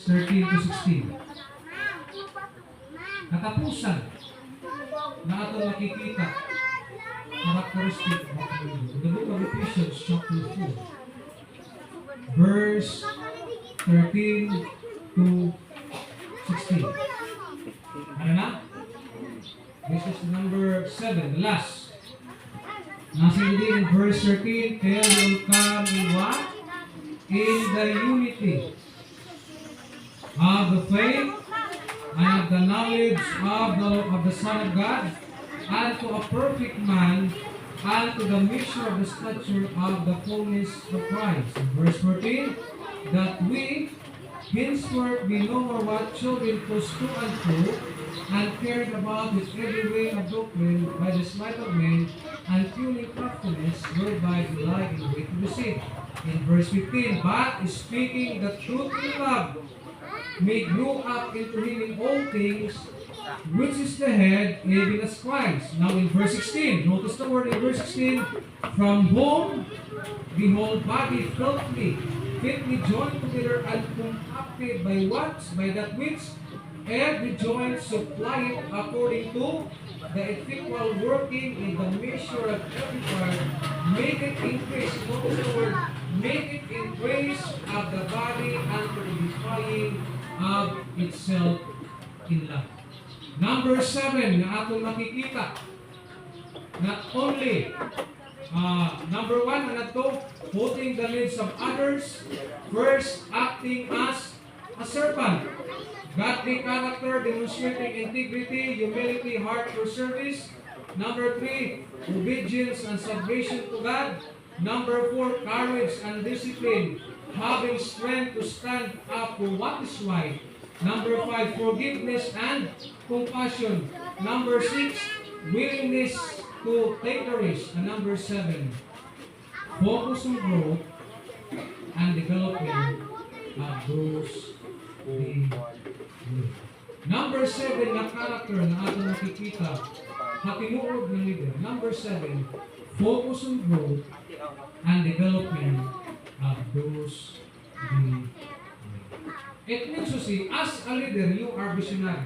13 to 16. Katapusan na ato makikita characteristic of the book of Ephesians chapter 4 verse 13 to 16. Ano na? This is number 7, the last. Nasa din in verse 13, kaya will come in what? In the unity of the faith and of the knowledge of the Son of God, and to a perfect man, and to the measure of the stature of the fullness of Christ. In verse 14, that we henceforth be no more what children tossed to and fro, and carried about with every way of doctrine by the sleight of men, and fueling craftiness, whereby we lie in wait to deceive. In verse 15, but speaking the truth in love, may grow up into him in all things, which is the head, even as Christ. Now in verse 16, notice the word in verse 16, from whom the whole body fitly joined together and compacted by what? By that which every joint supplied according to the effectual working in the measure of every part, make it increase. Notice the word, make it increase of the body unto the edifying of itself in love. Number 7 na atong makikita, not only number 1 na ito, putting the needs of others first, acting as a servant. Godly character, demonstrating integrity, humility, heart for service. Number 3, obedience and submission to God. Number 4, courage and discipline, having strength to stand up for what is right. Number 5, forgiveness and compassion. Number 6, willingness to take the risk. And number 7, focus on growth and development of those the Number 7 na character na ating nakikita, hatinuod ng leader. Number 7, focus on growth and development of those the. It means to see, as a leader, you are visionary.